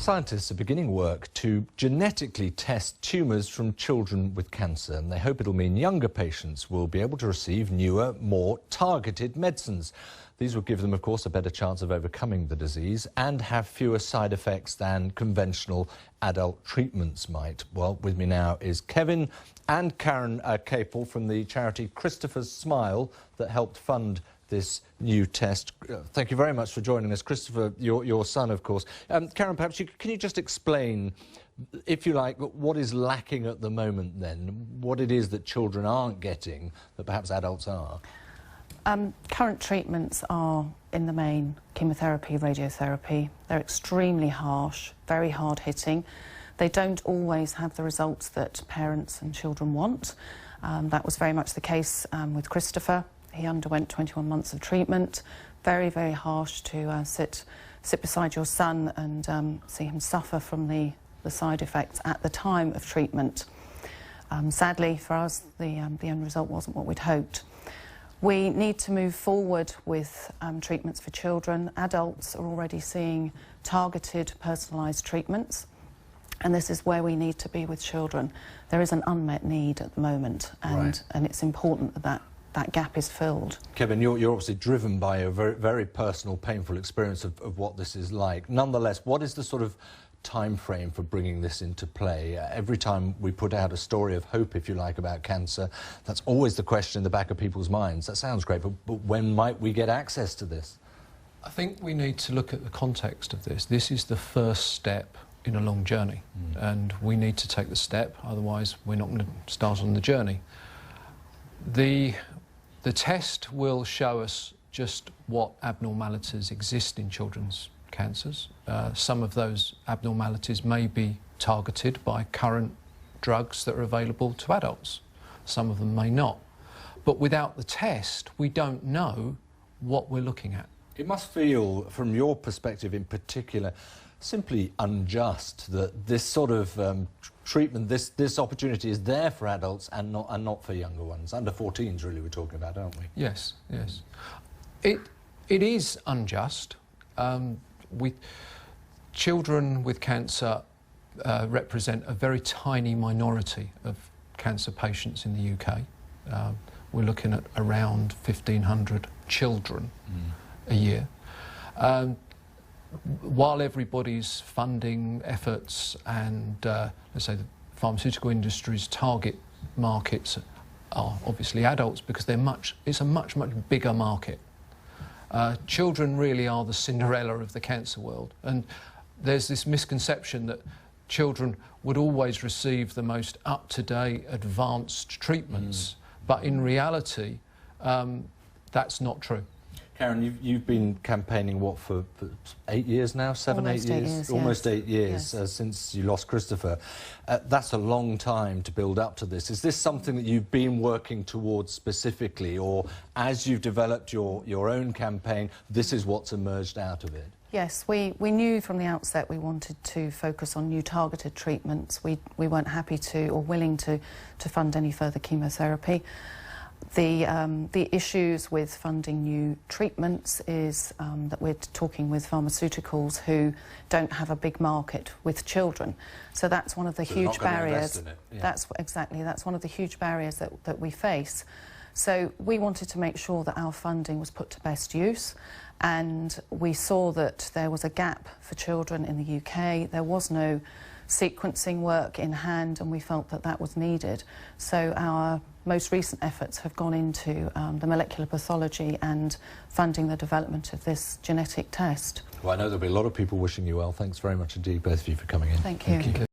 Scientists are beginning work to genetically test tumours from children with cancer, and they hope it'll mean younger patients will be able to receive newer, more targeted medicines. These will give them, of course, a better chance of overcoming the disease and have fewer side effects than conventional adult treatments might. Well, with me now is Kevin and Karen Capel from the charity Christopher's Smile that helped fund this new test. Thank you very much for joining us. Christopher, your son, of course. Karen, perhaps can you just explain, if you like, what is lacking at the moment then, what it is that children aren't getting that perhaps adults are? Current treatments are, in the main, chemotherapy, radiotherapy. They're extremely harsh, very hard-hitting. They don't always have the results that parents and children want. That was very much the case with Christopher. He underwent 21 months of treatment. Very, very harsh to sit beside your son and see him suffer from the side effects at the time of treatment. Sadly for us, the end result wasn't what we'd hoped. We need to move forward with treatments for children. Adults are already seeing targeted, personalised treatments, and this is where we need to be with children. There is an unmet need at the moment, and it's important that gap is filled. Kevin, you're obviously driven by a very, very personal, painful experience of what this is like. Nonetheless, what is the sort of time frame for bringing this into play? Every time we put out a story of hope, if you like, about cancer, that's always the question in the back of people's minds. That sounds great, but when might we get access to this? I think we need to look at the context of this. This is the first step in a long journey, and we need to take the step, otherwise we're not going to start on the journey. The test will show us just what abnormalities exist in children's cancers. Some of those abnormalities may be targeted by current drugs that are available to adults. Some of them may not. But without the test, we don't know what we're looking at. It must feel, from your perspective in particular, simply unjust that this sort of treatment, this opportunity is there for adults and not for younger ones. Under 14s, really, we're talking about, aren't we? Yes, yes. It is unjust. Children with cancer represent a very tiny minority of cancer patients in the UK. We're looking at around 1,500 children a year. While everybody's funding efforts and, let's say, the pharmaceutical industry's target markets are obviously adults because it's a much, much bigger market. Children really are the Cinderella of the cancer world, and there's this misconception that children would always receive the most up-to-date, advanced treatments, but in reality, that's not true. Karen, you've been campaigning, what, for 8 years now? Almost 8 years, Almost yes. 8 years, yes. Since you lost Christopher. That's a long time to build up to this. Is this something that you've been working towards specifically, or as you've developed your own campaign, this is what's emerged out of it? Yes, we knew from the outset we wanted to focus on new targeted treatments. We weren't happy to or willing to fund any further chemotherapy. The issues with funding new treatments is that we're talking with pharmaceuticals who don't have a big market with children. So that's one of the huge barriers. That's one of the huge barriers that we face. So we wanted to make sure that our funding was put to best use, and we saw that there was a gap for children in the UK. There was no sequencing work in hand, and we felt that that was needed. So our most recent efforts have gone into the molecular pathology and funding the development of this genetic test. Well, I know there'll be a lot of people wishing you well. Thanks very much indeed, both of you, for coming in. Thank you.